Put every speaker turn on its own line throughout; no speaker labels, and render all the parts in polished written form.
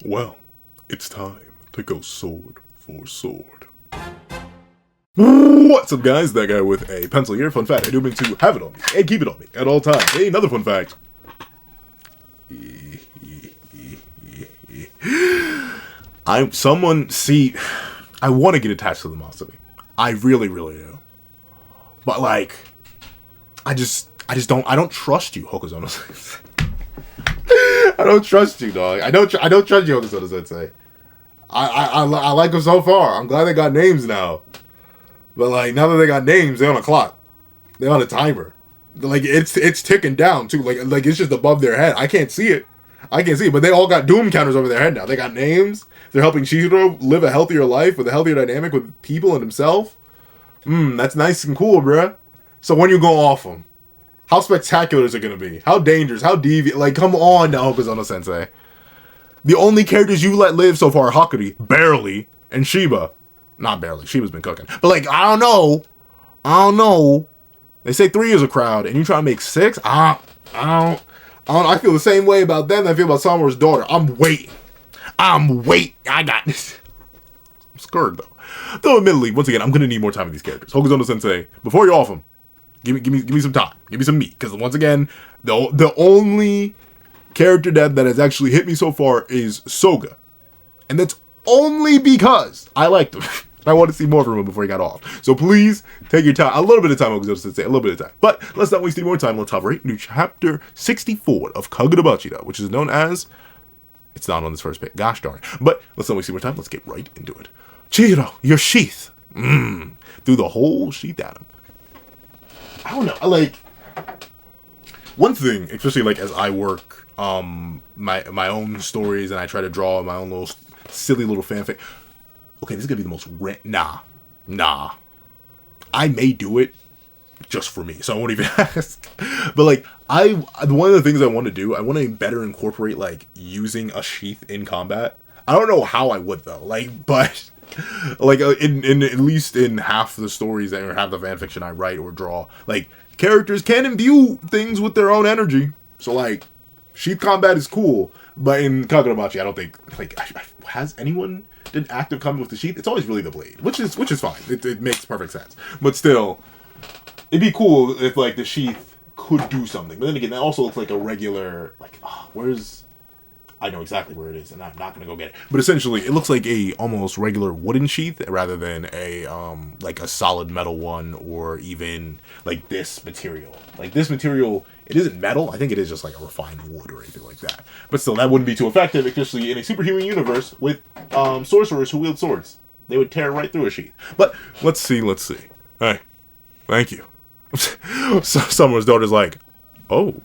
Well, it's time to go sword for sword. What's up, guys? That guy with a pencil here. Fun fact, I do mean to have it on me and keep it on me at all times. Hey, another fun fact. I want to get attached to the Masabi. I really do. But like, I don't trust you, Hokuzono. I don't trust you, dog. I don't trust you, Hokuzono Sensei. I like them so far. I'm glad they got names now. But like, now that they got names, they're on a clock. They're on a timer. Like, it's ticking down too. Like it's just above their head. I can't see it. But they all got doom counters over their head now. They got names. They're helping Chihiro live a healthier life with a healthier dynamic with people and himself. That's nice and cool, bruh. So when you go off them, how spectacular is it gonna be? How dangerous? How deviant? Like, come on now, Hokuzono Sensei. The only characters you let live so far are Hakuri, barely, and Shiba. Not barely. Shiba's been cooking. But like, I don't know. They say 3 is a crowd, and you try to make 6? I feel the same way about them that I feel about Sama's daughter. I'm waiting. I got this. I'm scared, though. Though, admittedly, once again, I'm going to need more time with these characters. Hokuzono Sensei, before you off them, give me some time. Give me some meat. Because once again, the only character that has actually hit me so far is Soga. And that's only because I liked him. I want to see more from him before he got off. So please, take your time. A little bit of time, Hokuzono Sensei. A little bit of time. But let's not waste any more time. Let's hop right into chapter 64 of Kagurabachi, which is known as... It's not on this first page. Gosh darn. But let's not waste any more time. Let's get right into it. Chihiro, your sheath. Threw the whole sheath at him. I don't know. Like, one thing, especially like as I work my own stories and I try to draw my own little silly little fanfic. Okay, this is gonna be the most nah. I may do it just for me, so I won't even ask. But like, one of the things I want to do, I want to better incorporate like using a sheath in combat. I don't know how I would though. Like, but like in at least in half the stories that or half the fanfiction I write or draw, like characters can imbue things with their own energy. So like, sheath combat is cool, but in Kagurabachi, I don't think like has anyone did active combat with the sheath. It's always really the blade, which is fine. It makes perfect sense. But still, it'd be cool if like the sheath could do something. But then again, that also looks like a regular like where's I know exactly where it is, and I'm not gonna go get it. But essentially, it looks like a almost regular wooden sheath rather than a like a solid metal one, or even like this material. Like this material, it isn't metal. I think it is just like a refined wood or anything like that. But still, that wouldn't be too effective, especially in a superhuman universe with sorcerers who wield swords. They would tear right through a sheath. But let's see. Hey, thank you. So Summer's daughter's like, oh,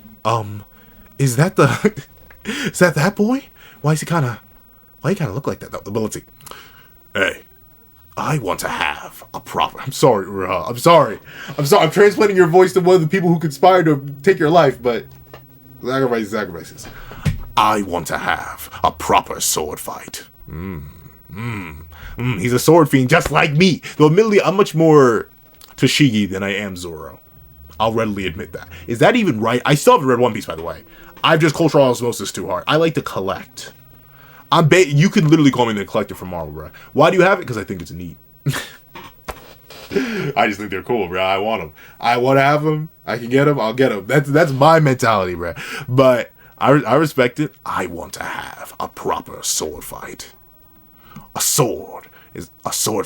is that the? Is that boy? Why he kind of look like that? But let's see. Hey, I want to have a proper... I'm sorry. I'm transplanting your voice to one of the people who conspired to take your life, but... Sacrifices. I want to have a proper sword fight. He's a sword fiend just like me. Though admittedly, I'm much more Toshigi than I am Zoro. I'll readily admit that. Is that even right? I still haven't read One Piece, by the way. I've just cultural osmosis too hard. I like to collect. You could literally call me the collector from Marvel, bro. Why do you have it? Because I think it's neat. I just think they're cool, bro. I want them. I want to have them. I can get them. I'll get them. That's my mentality, bro. But I respect it. I want to have a proper sword fight. A sword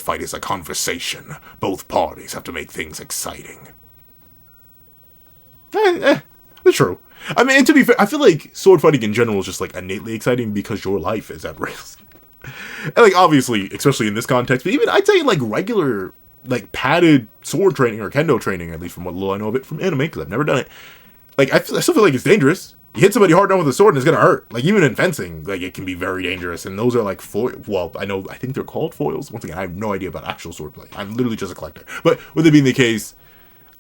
fight is a conversation. Both parties have to make things exciting. It's true. I mean, and to be fair, I feel like sword fighting in general is just like innately exciting because your life is at risk. And like, obviously, especially in this context, but even I'd say like regular, like padded sword training or kendo training, at least from what little I know of it from anime, because I've never done it. Like, I still feel like it's dangerous. You hit somebody hard enough with a sword and it's gonna hurt. Like, even in fencing, like, it can be very dangerous. And those are like I think they're called foils. Once again, I have no idea about actual swordplay. I'm literally just a collector. But with it being the case,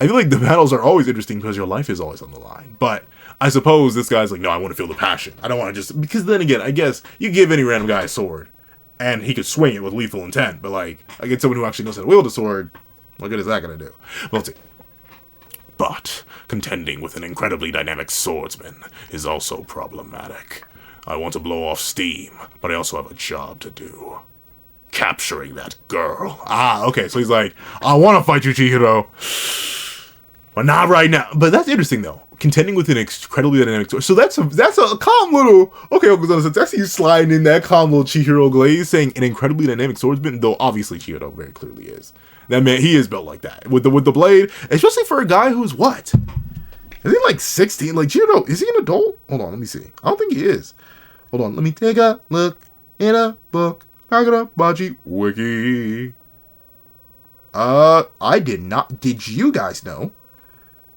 I feel like the battles are always interesting because your life is always on the line. But I suppose this guy's like, no, I want to feel the passion. I don't want to just... Because then again, I guess you give any random guy a sword, and he could swing it with lethal intent. But like, I get someone who actually knows how to wield a sword, what good is that going to do? Well, let's see. But contending with an incredibly dynamic swordsman is also problematic. I want to blow off steam, but I also have a job to do. Capturing that girl. Ah, okay, so he's like, I want to fight you, Chihiro, but not right now. But that's interesting, though. Contending with an incredibly dynamic sword. So that's a calm little... Okay, that's you sliding in that calm little Chihiro glaze, saying an incredibly dynamic swordsman, though obviously Chihiro very clearly is. That man, he is built like that. With the blade, especially for a guy who's what? Is he like 16? Like, Chihiro, is he an adult? Hold on, let me see. I don't think he is. Hold on, let me take a look in a book. Kagurabachi wiki. I did not... Did you guys know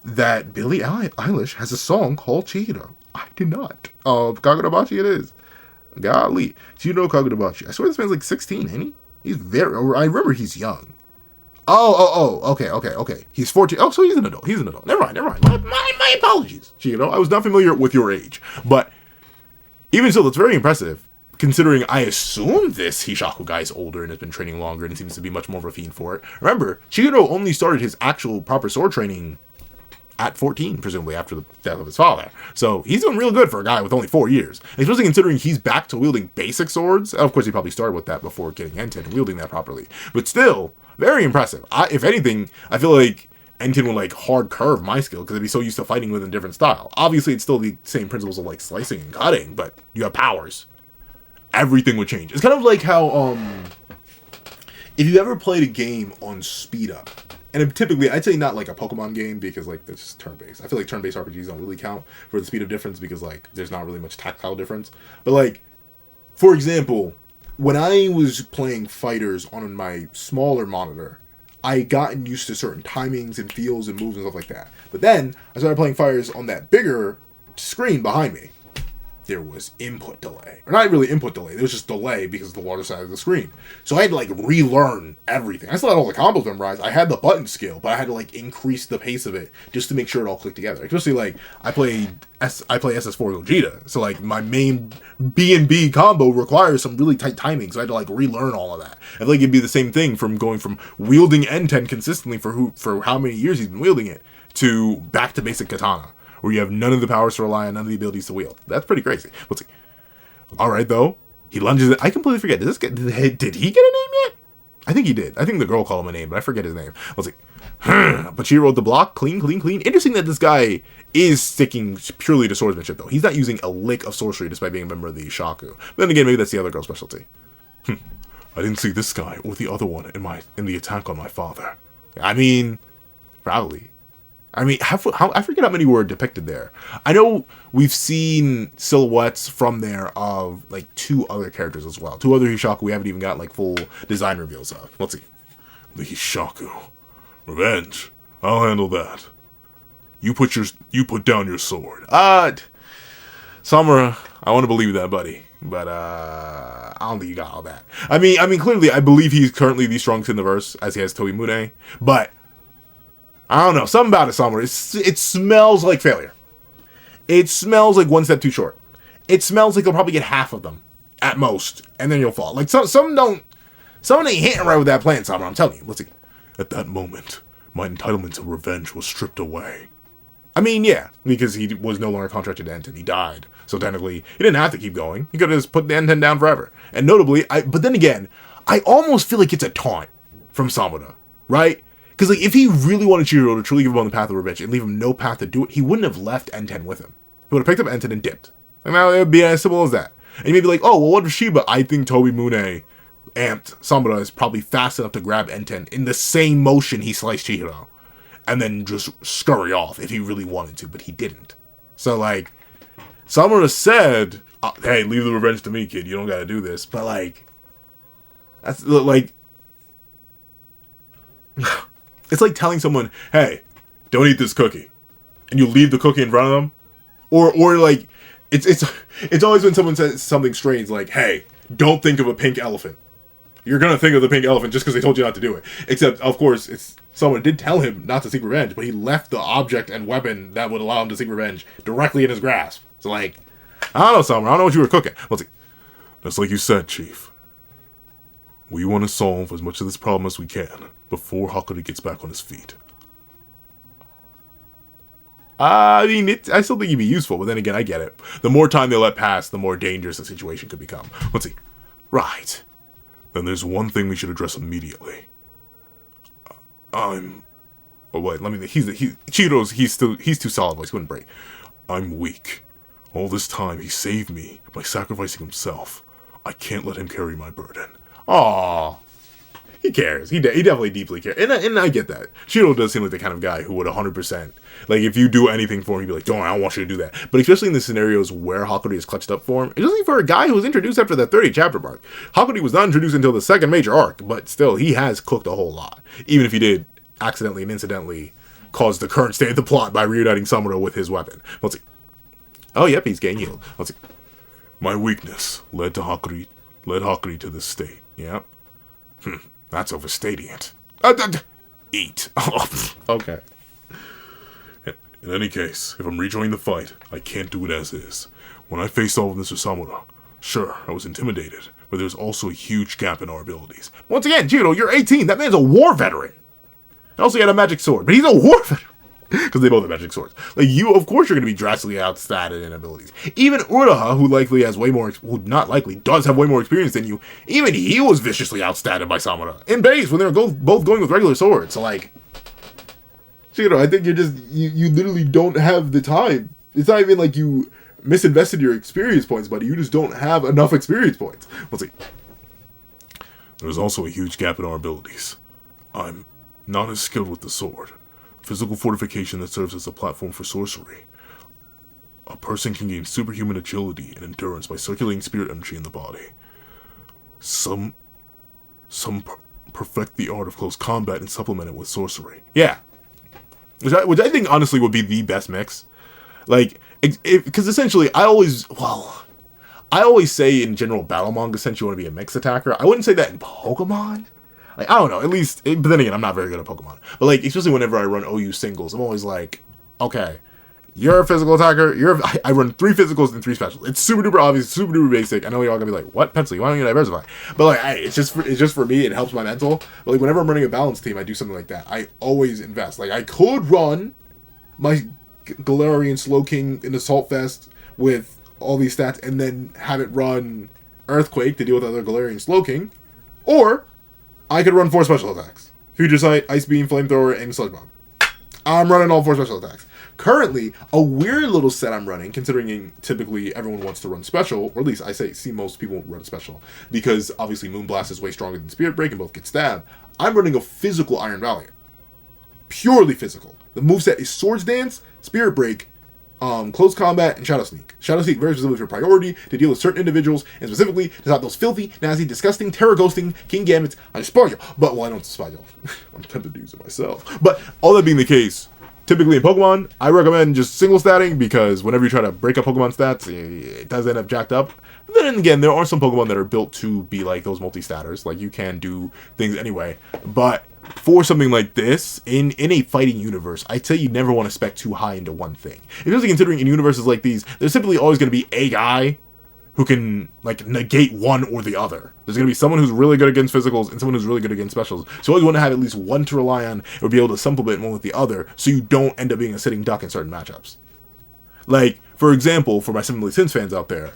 that Billie Eilish has a song called Chihiro? I did not. Kagurabachi it is. Golly. Chihiro Kagurabachi. I swear this man's like 16, ain't he? He's very... I remember he's young. Okay. He's 14. Oh, so he's an adult. Never mind. My apologies, Chihiro. I was not familiar with your age. But even so, that's very impressive. Considering I assume this Hishaku guy is older and has been training longer and seems to be much more of a fiend for it. Remember, Chihiro only started his actual proper sword training at 14, presumably after the death of his father. So he's doing real good for a guy with only 4 years. Especially considering he's back to wielding basic swords. Of course, he probably started with that before getting Enten and wielding that properly. But still, very impressive. If anything, I feel like Enten would like hard curve my skill because I'd be so used to fighting with a different style. Obviously, it's still the same principles of like slicing and cutting, but you have powers. Everything would change. It's kind of like how, if you ever played a game on speed up, and typically, I'd say not like a Pokemon game because like it's just turn-based. I feel like turn-based RPGs don't really count for the speed of difference because like there's not really much tactile difference. But like, for example, when I was playing fighters on my smaller monitor, I gotten used to certain timings and feels and moves and stuff like that. But then I started playing fighters on that bigger screen behind me. There was input delay. Or not really input delay, there was just delay because of the water side of the screen. So I had to like relearn everything. I still had all the combos memorized. I had the button skill, but I had to like increase the pace of it just to make sure it all clicked together. Especially like I play SS4 Gogeta. So like my main B&B combo requires some really tight timing. So I had to like relearn all of that. I feel like it'd be the same thing from going from wielding N10 consistently for how many years he's been wielding it to back to basic katana, where you have none of the powers to rely on, none of the abilities to wield. That's pretty crazy. Let's see. All right, though. He lunges it. I completely forget. Did he get a name yet? I think he did. I think the girl called him a name, but I forget his name. Let's see. But she wrote the block. Clean. Interesting that this guy is sticking purely to swordsmanship, though. He's not using a lick of sorcery despite being a member of the Shaku. But then again, maybe that's the other girl's specialty. I didn't see this guy or the other one in the attack on my father. I mean, probably. I mean, I forget how many were depicted there. I know we've seen silhouettes from there of, like, 2 other characters as well. 2 other Hishaku we haven't even got, like, full design reveals of. Let's see. The Hishaku. Revenge. I'll handle that. You put down your sword. Samura, I want to believe that, buddy. But, I don't think you got all that. I mean, clearly, I believe he's currently the strongest in the verse, as he has Toimune. But I don't know. Something about it, Samura. It smells like failure. It smells like one step too short. It smells like you'll probably get half of them at most, and then you'll fall. Like some ain't hitting right with that plan, Samura. I'm telling you. Let's see. At that moment, my entitlement to revenge was stripped away. I mean, yeah, because he was no longer contracted to Enten. He died. So technically, he didn't have to keep going. He could have just put the Enten down forever. And notably, but then again, I almost feel like it's a taunt from Samura, right? Because like, if he really wanted Chihiro to truly give him on the path of revenge and leave him no path to do it, he wouldn't have left N10 with him. He would have picked up N10 and dipped. And now it would be as simple as that. And he may be like, oh, well, what if Shiba? I think Toimune amped Samura is probably fast enough to grab N10 in the same motion he sliced Chihiro. And then just scurry off if he really wanted to, but he didn't. So, like, Samura said, hey, leave the revenge to me, kid. You don't gotta do this. But, like, that's, like, it's like telling someone, hey, don't eat this cookie. And you leave the cookie in front of them. Or like, it's always when someone says something strange, like, hey, don't think of a pink elephant. You're gonna think of the pink elephant just because they told you not to do it. Except, of course, someone did tell him not to seek revenge, but he left the object and weapon that would allow him to seek revenge directly in his grasp. So, like, I don't know, Summer. I don't know what you were cooking. Let's see. That's like you said, Chief. We want to solve as much of this problem as we can before Hakuri gets back on his feet. I mean, I still think he'd be useful, but then again, I get it. The more time they let pass, the more dangerous the situation could become. Let's see. Right. Then there's one thing we should address immediately. Oh wait, Chihiro's, he's too solid voice, he wouldn't break. I'm weak. All this time, he saved me by sacrificing himself. I can't let him carry my burden. Aww. He cares. He definitely deeply cares. And I get that. Chihiro does seem like the kind of guy who would 100%, like, if you do anything for him, he'd be like, don't, I don't want you to do that. But especially in the scenarios where Hakuri is clutched up for him, especially for a guy who was introduced after the 30 chapter mark. Hakuri was not introduced until the second major arc, but still, he has cooked a whole lot. Even if he did accidentally and incidentally cause the current state of the plot by reuniting Samura with his weapon. Let's see. Oh, yep, he's getting healed. Let's see. My weakness led Hakuri to this state. Yep. That's overstating it. Eat. Okay. In any case, if I'm rejoining the fight, I can't do it as is. When I faced off with Mr. Samura, sure, I was intimidated, but there's also a huge gap in our abilities. Once again, Chihiro, you're 18. That man's a war veteran. And also, he had a magic sword, but he's a war veteran. Because they both have magic swords. Like, you, of course, you're going to be drastically outstatted in abilities. Even Uraha, who likely has way more, who not likely, does have way more experience than you, even he was viciously outstatted by Samura. In base, when they were both going with regular swords. So, like, Chihiro, I think you literally don't have the time. It's not even like you misinvested your experience points, buddy. You just don't have enough experience points. Let's see. There's also a huge gap in our abilities. I'm not as skilled with the sword. Physical fortification that serves as a platform for sorcery. A person can gain superhuman agility and endurance by circulating spirit energy in the body. Some perfect the art of close combat and supplement it with sorcery. Yeah. Which I think honestly would be the best mix. Like, because essentially I always say in general battle manga sense you want to be a mix attacker. I wouldn't say that in Pokemon. Like, I don't know, at least, but then again, I'm not very good at Pokemon. But, like, especially whenever I run OU singles, I'm always like, okay, you're a physical attacker, I run 3 physicals and 3 specials. It's super duper obvious, super duper basic. I know y'all gonna be like, what, Pencil, why don't you diversify? But, like, it's just for me, it helps my mental. But, like, whenever I'm running a balanced team, I do something like that. I always invest. Like, I could run my Galarian Slowking in Assault Vest with all these stats and then have it run Earthquake to deal with other Galarian Slowking, or I could run 4 special attacks. Future Sight, Ice Beam, Flamethrower, and Sludge Bomb. I'm running all 4 special attacks. Currently, a weird little set I'm running, considering typically everyone wants to run special, or at least I see most people run special, because obviously Moonblast is way stronger than Spirit Break and both get stabbed. I'm running a physical Iron Valiant. Purely physical. The moveset is Swords Dance, Spirit Break, Close Combat, and Shadow Sneak. Shadow Sneak very specifically for priority to deal with certain individuals, and specifically to stop those filthy, nasty, disgusting, terror ghosting King Gambits. I despise you. But, well, I don't despise you. I'm tempted to use it myself. But, all that being the case, typically in Pokemon, I recommend just single statting, because whenever you try to break up Pokemon stats, it does end up jacked up. But then again, there are some Pokemon that are built to be like those multi-statters. Like, you can do things anyway. But for something like this, in a fighting universe, I'd say you never want to spec too high into one thing. Especially considering in universes like these, there's simply always going to be a guy who can, like, negate one or the other. There's going to be someone who's really good against physicals and someone who's really good against specials. So you always want to have at least one to rely on or be able to supplement one with the other so you don't end up being a sitting duck in certain matchups. Like, for example, for my Similarly Sins fans out there,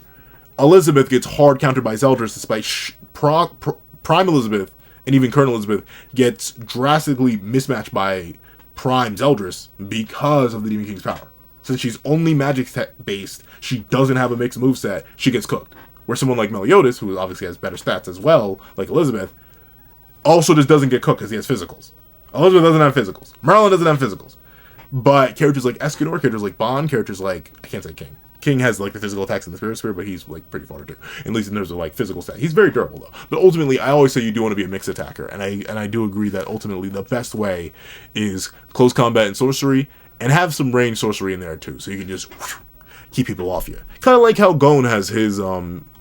Elizabeth gets hard countered by Zeldris despite Prime Elizabeth and even Colonel Elizabeth gets drastically mismatched by Prime Zeldris because of the Demon King's power. Since she's only magic based, she doesn't have a mixed moveset, she gets cooked. Where someone like Meliodas, who obviously has better stats as well, like Elizabeth, also just doesn't get cooked because he has physicals. Elizabeth doesn't have physicals. Merlin doesn't have physicals. But characters like Escanor, characters like Bond, characters like, I can't say King. King has, like, the physical attacks in the Spirit Sphere, but he's, like, pretty far to do. At least in terms of, like, physical stats. He's very durable, though. But ultimately, I always say you do want to be a mixed attacker. And I do agree that ultimately the best way is close combat and sorcery, and have some range sorcery in there, too. So you can just keep people off you. Kind of like how Gon has his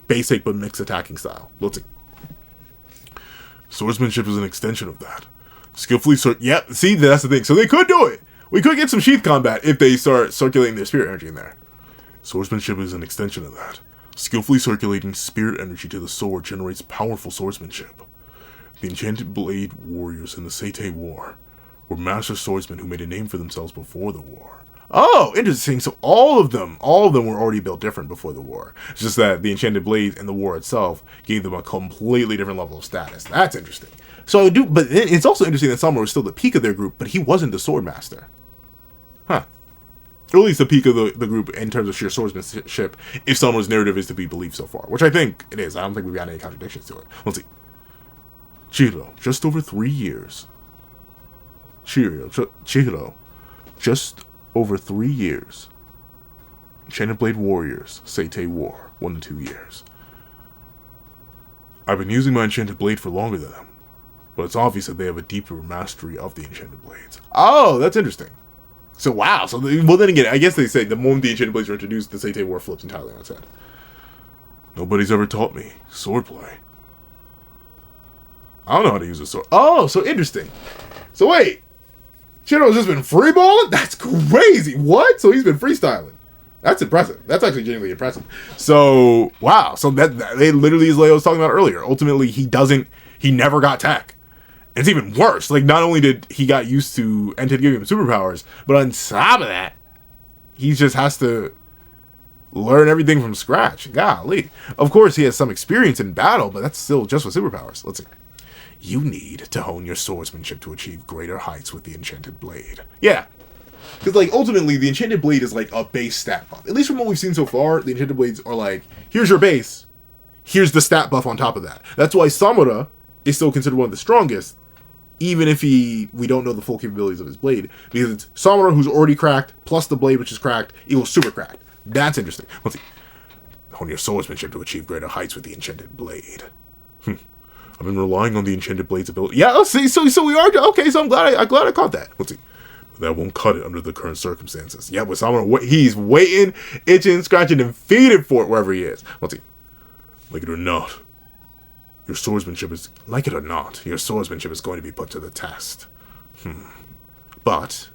basic but mixed attacking style. Let's see. Swordsmanship is an extension of that. Skillfully yeah, see, that's the thing. So they could do it. We could get some sheath combat if they start circulating their spirit energy in there. Swordsmanship is an extension of that. Skillfully circulating spirit energy to the sword generates powerful swordsmanship. The enchanted blade warriors in the Seitei War were master swordsmen who made a name for themselves before the war. Oh, interesting. So all of them were already built different before the war. It's just that the enchanted blades and the war itself gave them a completely different level of status. That's interesting. So but it's also interesting that Soma was still the peak of their group, but he wasn't the swordmaster. Huh. Or at least the peak of the group in terms of sheer swordsmanship, if Soma's narrative is to be believed so far. Which I think it is. I don't think we've got any contradictions to it. Let's see. Chihiro, just over 3 years. Chihiro, just over 3 years. Enchanted Blade Warriors, Seitei War, 1 to 2 years. I've been using my Enchanted Blade for longer than them, but it's obvious that they have a deeper mastery of the Enchanted Blades. Oh, that's interesting. So, wow. So, well, then again, I guess they say the moment the Enchanted Blades are introduced, the Seitei War flips entirely on its head. Nobody's ever taught me swordplay. I don't know how to use a sword. Oh, so interesting. So, wait. Chihiro's just been freeballing? That's crazy. What? So, he's been freestyling. That's impressive. That's actually genuinely impressive. So, wow. So, that literally, as Leo was talking about earlier, ultimately, he never got tech. It's even worse. Like, not only did he got used to Enchanted giving him superpowers, but on top of that, he just has to learn everything from scratch. Golly. Of course, he has some experience in battle, but that's still just with superpowers. Let's see. You need to hone your swordsmanship to achieve greater heights with the Enchanted Blade. Yeah. Because, like, ultimately, the Enchanted Blade is, like, a base stat buff. At least from what we've seen so far, the Enchanted Blades are, like, here's your base. Here's the stat buff on top of that. That's why Samura is still considered one of the strongest, even if we don't know the full capabilities of his blade, because it's Samura who's already cracked, plus the blade which is cracked, equals super cracked. That's interesting. Let's see. Hone your swordsmanship to achieve greater heights with the Enchanted Blade. I've been relying on the Enchanted Blade's ability. Yeah, let's see. So we are okay. So I'm glad I caught that. Let's see. But that won't cut it under the current circumstances. Yeah, but Samura, he's waiting, itching, scratching, and feeding for it wherever he is. Let's see. Like it or not. Your swordsmanship is going to be put to the test. But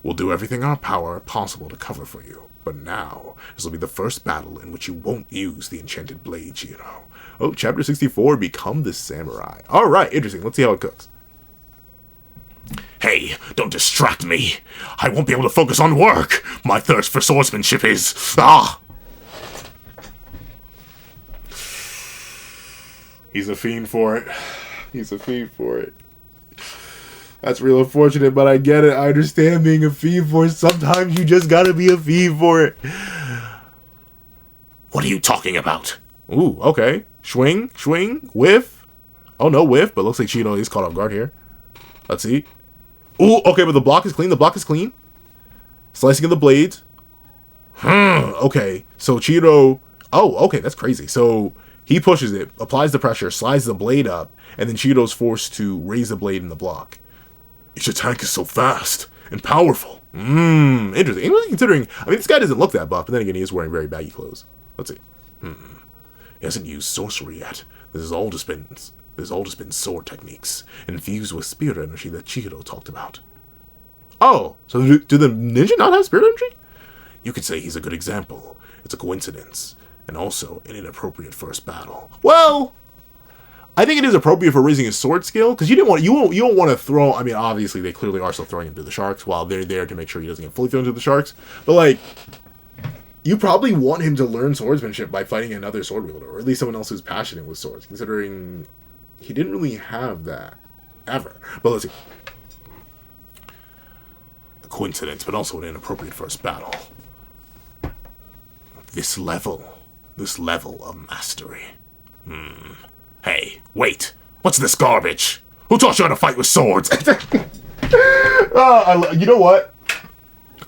we'll do everything in our power possible to cover for you. But now, this will be the first battle in which you won't use the Enchanted Blade, Chihiro. Oh, Chapter 64, Become the Samurai. Alright, interesting. Let's see how it cooks. Hey, don't distract me. I won't be able to focus on work. My thirst for swordsmanship is... He's a fiend for it. He's a fiend for it. That's real unfortunate, but I get it. I understand being a fiend for it. Sometimes you just gotta be a fiend for it. What are you talking about? Ooh, okay. Swing, whiff. Oh, no whiff, but looks like Chihiro is caught off guard here. Let's see. Ooh, okay, but the block is clean. Slicing of the blades. Okay, so Chihiro... Oh, okay, that's crazy. So... he pushes it, applies the pressure, slides the blade up, and then Chihiro's forced to raise the blade in the block. Each attack is so fast and powerful. Interesting. Even considering, I mean, this guy doesn't look that buff, but then again, he is wearing very baggy clothes. Let's see. He hasn't used sorcery yet. This has all just been sword techniques, infused with spirit energy that Chihiro talked about. Oh, so do the ninja not have spirit energy? You could say he's a good example. It's a coincidence. And also an inappropriate first battle. Well, I think it is appropriate for raising his sword skill, because you don't want to throw. I mean, obviously they clearly are still throwing him to the sharks while they're there to make sure he doesn't get fully thrown to the sharks. But like, you probably want him to learn swordsmanship by fighting another sword wielder, or at least someone else who's passionate with swords, considering he didn't really have that ever. But let's see. A coincidence, but also an inappropriate first battle. This level of mastery. Hey, wait. What's this garbage? Who taught you how to fight with swords? You know what?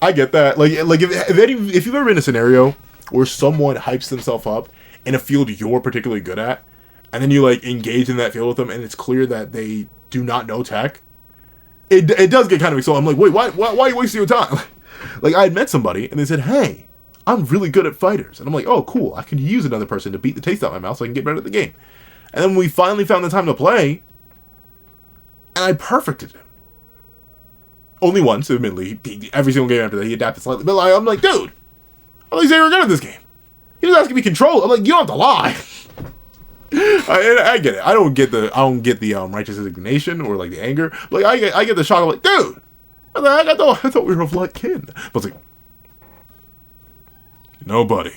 I get that. Like if you've ever been in a scenario where someone hypes themselves up in a field you're particularly good at, and then you like engage in that field with them, and it's clear that they do not know tech, it does get kind of exciting. I'm like, wait, why are you wasting your time? Like I had met somebody, and they said, hey, I'm really good at fighters. And I'm like, oh, cool. I could use another person to beat the taste out of my mouth so I can get better at the game. And then we finally found the time to play, and I perfected him. Only once, admittedly. Every single game after that, he adapted slightly. But I'm like, dude, I thought you said you were good at this game. He was asking me control. I'm like, you don't have to lie. I get it. I don't get the righteous indignation or like the anger. Like I get the shock. I'm like, dude, I thought we were of like kin. But it's like, Nobody.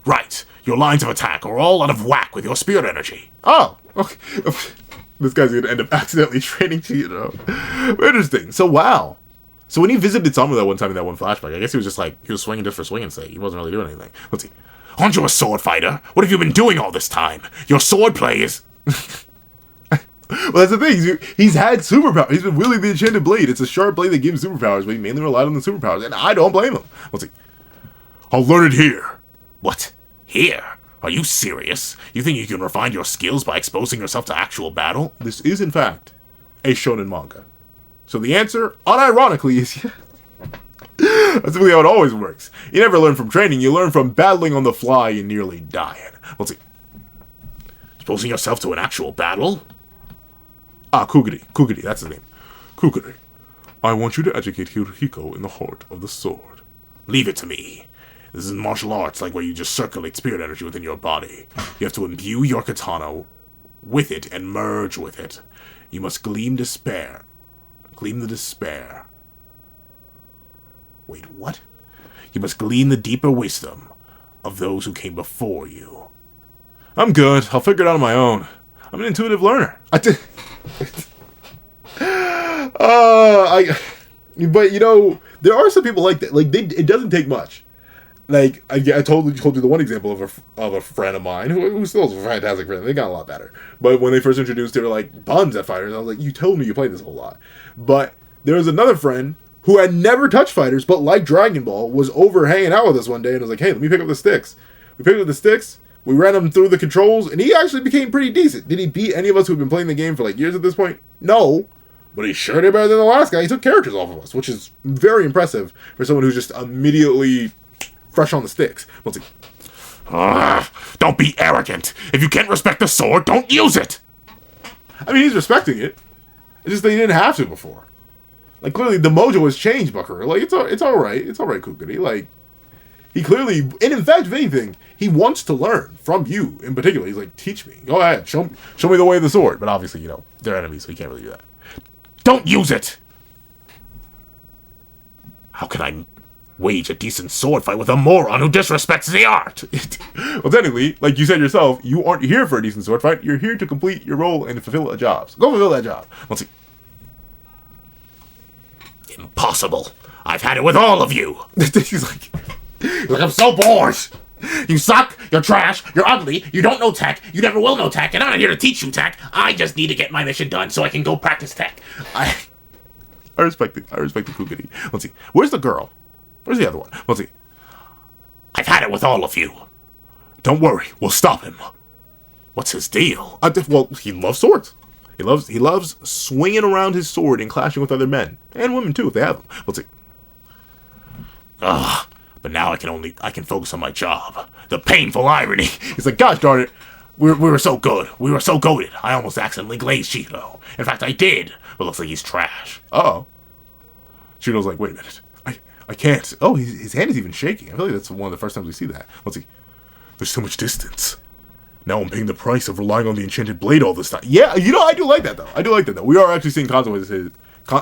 Right. Your lines of attack are all out of whack with your spirit energy. Oh, okay. This guy's gonna end up accidentally training Chihiro. Interesting. So, wow. So when he visited Soma that one time in that one flashback, I guess he was just like, he was swinging just for swinging's sake. He wasn't really doing anything. Let's see. Aren't you a sword fighter? What have you been doing all this time? Your sword play is... Well, that's the thing. He's had superpowers. He's been wielding the enchanted blade. It's a sharp blade that gives him superpowers, but he mainly relied on the superpowers, and I don't blame him. Let's see. I'll learn it here. What? Here? Are you serious? You think you can refine your skills by exposing yourself to actual battle? This is, in fact, a shonen manga. So the answer, unironically, is yes. That's really how it always works. You never learn from training, you learn from battling on the fly and nearly dying. Let's see. Exposing yourself to an actual battle? Ah, Kuguri. Kuguri, that's his name. Kuguri. I want you to educate Hirohiko in the heart of the sword. Leave it to me. This is martial arts, like where you just circulate spirit energy within your body. You have to imbue your katana with it and merge with it. You must gleam despair. Gleam the despair. Wait, what? You must glean the deeper wisdom of those who came before you. I'm good. I'll figure it out on my own. I'm an intuitive learner. But you know, there are some people like that. Like it doesn't take much. Like I totally told you the one example of a friend of mine who still is a fantastic friend. They got a lot better. But when they first introduced, they were like buns at fighters. I was like, you told me you played this a whole lot. But there was another friend who had never touched fighters, but like Dragon Ball, was over hanging out with us one day and was like, hey, let me pick up the sticks. We picked up the sticks. We ran him through the controls, and he actually became pretty decent. Did he beat any of us who've been playing the game for like years at this point? No. But he sure did better than the last guy. He took characters off of us, which is very impressive for someone who's just immediately fresh on the sticks. Let's see. Don't be arrogant. If you can't respect the sword, don't use it. I mean, he's respecting it. It's just that he didn't have to before. Like, clearly the mojo has changed, Buckaroo. Like, it's all right. It's all right, Kukuri. Like, he clearly, and in fact, if anything, he wants to learn from you in particular. He's like, teach me. Go ahead. Show me the way of the sword. But obviously, you know, they're enemies, so he can't really do that. Don't use it! How can I wage a decent sword fight with a moron who disrespects the art? Well, technically, like you said yourself, you aren't here for a decent sword fight. You're here to complete your role and fulfill a job. So go fulfill that job. Let's see. Impossible. I've had it with all of you. He's like, I'm so bored. You suck, you're trash, you're ugly, you don't know tech, you never will know tech, and I'm not here to teach you tech. I just need to get my mission done so I can go practice tech. I respect it. I respect the Kuguri. Let's see. Where's the girl? Where's the other one? Let's see. I've had it with all of you. Don't worry, we'll stop him. What's his deal? Well, he loves swords. He loves swinging around his sword and clashing with other men. And women, too, if they have them. Let's see. But now I can focus on my job. The painful irony. He's like, gosh darn it. We were so good. We were so goated. I almost accidentally glazed Chihiro. In fact, I did. But looks like he's trash. Uh-oh. Chihiro's like, wait a minute. I can't. Oh, his hand is even shaking. I feel like that's one of the first times we see that. Let's see. There's so much distance. Now I'm paying the price of relying on the enchanted blade all this time. Yeah, you know, I do like that, though. We are actually seeing consequences.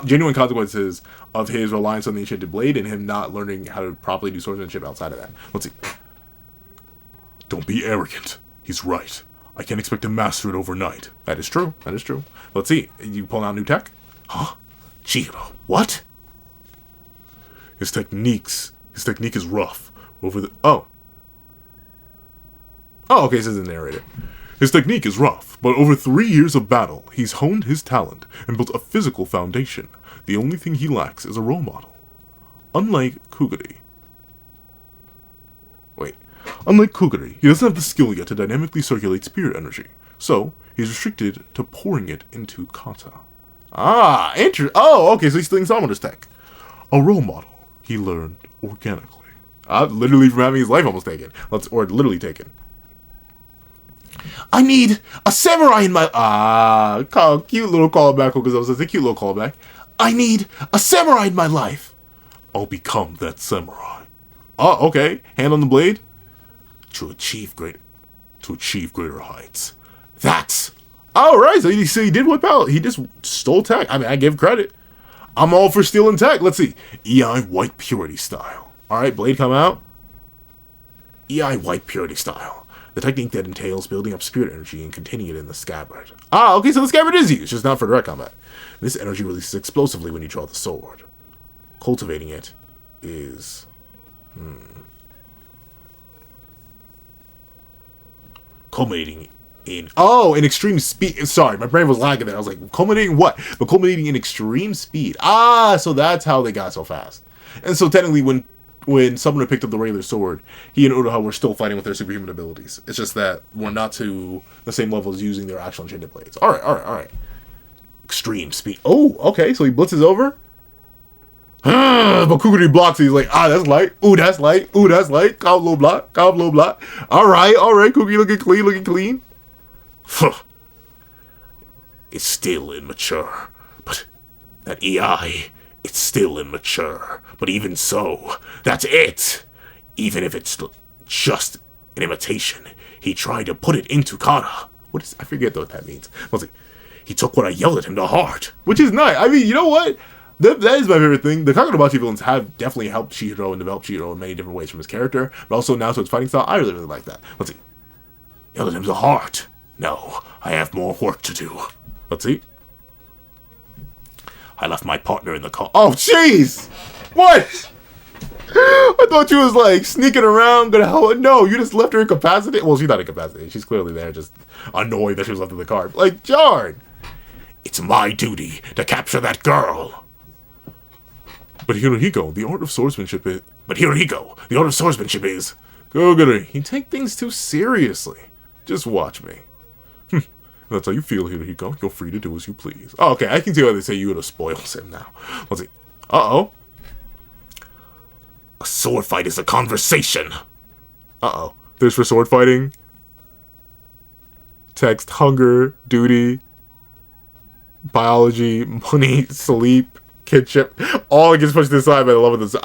Genuine consequences of his reliance on the enchanted blade and him not learning how to properly do swordsmanship outside of that. Let's see. Don't be arrogant. He's right. I can't expect to master it overnight. That is true. That is true. Let's see. You pulling out new tech? Huh? Chihiro. What? His technique is rough. Oh, okay, says the narrator. His technique is rough, but over 3 years of battle, he's honed his talent and built a physical foundation. The only thing he lacks is a role model. Unlike Kuguri, he doesn't have the skill yet to dynamically circulate spirit energy, so he's restricted to pouring it into kata. Okay, so he's stealing Sama's tech. A role model he learned organically. Literally from having his life almost taken. Literally taken. I need a samurai in my... cute little callback, because it's a cute little callback. I need a samurai in my life. I'll become that samurai. Oh, okay. Hand on the blade. To achieve greater heights. That's... Alright, so he did whip out. He just stole tech. I mean, I give credit. I'm all for stealing tech. Let's see. EI White Purity style. Alright, blade come out. EI White Purity style. The technique that entails building up spirit energy and containing it in the scabbard. Ah, okay, so the scabbard is used, just not for direct combat. This energy releases explosively when you draw the sword. Cultivating it is... Culminating in... Oh, in extreme speed. Sorry, my brain was lagging there. I was like, culminating what? But culminating in extreme speed. Ah, so that's how they got so fast. And so technically when Summoner picked up the regular sword, he and Uruha were still fighting with their superhuman abilities. It's just that we're not to the same level as using their actual enchanted blades. Alright. Extreme speed. Oh, okay, so he blitzes over. But Kuguri blocks it. He's like, that's light. Ooh, that's light. Ooh, that's light. Combo block. Alright, Kuguri looking clean. It's still immature. But that EI, it's still immature. But even so, that's it. Even if it's just an imitation, he tried to put it into Kata. I forget what that means. He took what I yelled at him to heart. Which is nice. I mean, you know what? That is my favorite thing. The Kagurabachi villains have definitely helped Chihiro and developed Chihiro in many different ways from his character, but also now to his fighting style. I really like that. Yelled at him to heart. No, I have more work to do. Let's see. I left my partner in the car. Oh, jeez! What? I thought you was like sneaking around, gonna help. No, you just left her incapacitated. Well, she's not incapacitated. She's clearly there, just annoyed that she was left in the car. Like, darn! It's my duty to capture that girl. But Hirohiko, the art of swordsmanship is... Koguri, you take things too seriously. Just watch me. That's how you feel, Hirohiko. You're free to do as you please. Oh, okay, I can see why they say Yuno spoils him now. Let's see. Uh-oh. A sword fight is a conversation. Uh-oh. There's for sword fighting. Text, hunger, duty, biology, money, sleep, kinship. All gets pushed to the side by the love of this.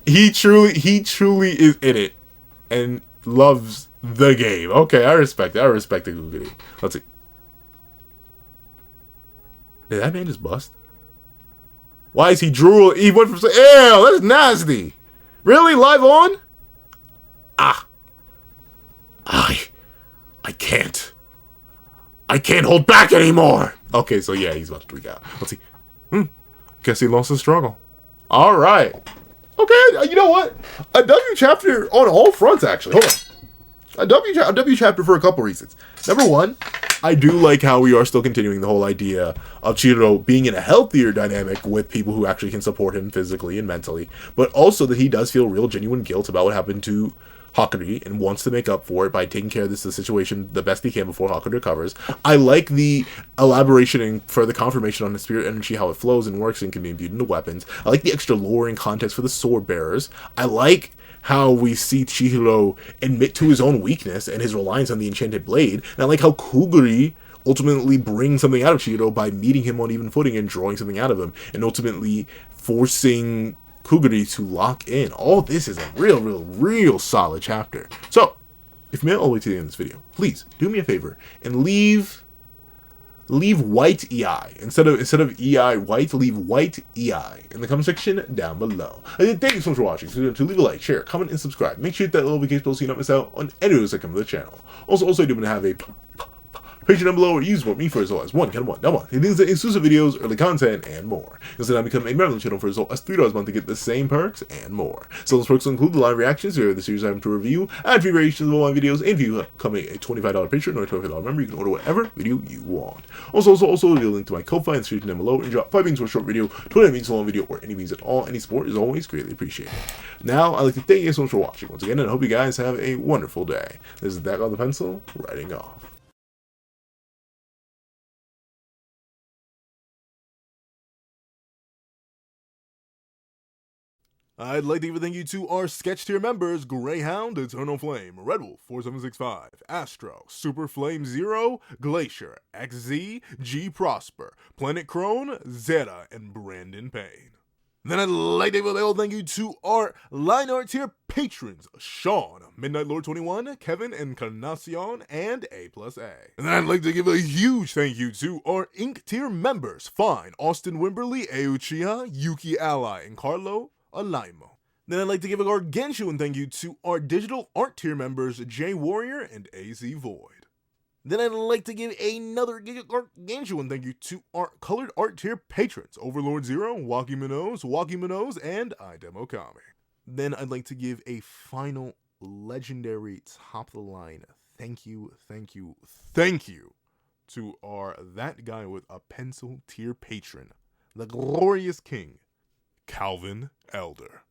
He truly is in it. And loves the game. Okay, I respect it. I respect the Kuguri. Let's see. Did that man just bust? Why is he drooling? He went from... Ew, that's nasty. Really? Live on? I can't. I can't hold back anymore. Okay, so yeah, he's about to freak out. Let's see. Guess he lost the struggle. Alright. Okay, you know what? A W chapter on all fronts, actually. Hold on. A W chapter for a couple reasons. Number one, I do like how we are still continuing the whole idea of Chihiro being in a healthier dynamic with people who actually can support him physically and mentally, but also that he does feel real genuine guilt about what happened to Hakuri and wants to make up for it by taking care of this situation the best he can before Hakuri recovers. I like the elaboration and further confirmation on the spirit energy, how it flows and works and can be imbued into weapons. I like the extra lore and context for the sword bearers. I like how we see Chihiro admit to his own weakness and his reliance on the enchanted blade. And I like how Kuguri ultimately brings something out of Chihiro by meeting him on even footing and drawing something out of him, and ultimately forcing Kuguri to lock in. All this is a real solid chapter. So, if you made it all the way to the end of this video, please do me a favor and leave white EI. Instead of EI white, leave white EI in the comment section down below. Thank you so much for watching. So to leave a like, share, comment, and subscribe. Make sure you hit that little notification bell so you don't miss out on any videos that come to the channel. Also, I do want to have a Patreon down below where you support me for as low as $1 month. It means that exclusive videos, early content, and more. You'll then become a member of the channel for as low as $3 a month to get the same perks and more. So those perks will include the live reactions here the series I have to review, ad free variations of all my videos, and if you become a $25 Patreon or a $25 member, you can order whatever video you want. Also leave a link to my Ko-Fi in the description down below, and drop 5 beans for a short video, 20 beans for a long video, or any beans at all. Any support is always greatly appreciated. Now, I'd like to thank you so much for watching once again, and I hope you guys have a wonderful day. This is That on the Pencil, writing off. I'd like to give a thank you to our sketch tier members: Greyhound, Eternal Flame, Red Wolf 4765, Astro, Super Flame Zero, Glacier, XZ, G Prosper, Planet Crone, Zeta, and Brandon Payne. Then I'd like to give a little thank you to our line art tier patrons: Sean, Midnight Lord 21, Kevin, Encarnacion, and A+A. And then I'd like to give a huge thank you to our Ink tier members: Fine, Austin Wimberly, Euchiha, Yuki Ally, and Carlo Alaimo. Then I'd like to give a gargantuan thank you to our digital art tier members, Jay Warrior and AZ Void. Then I'd like to give another gargantuan thank you to our colored art tier patrons, Overlord Zero, Waki Minoz, and iDemokami. Then I'd like to give a final legendary top of the line thank you to our That Guy with a Pencil tier patron, the glorious king, Calvin Elder.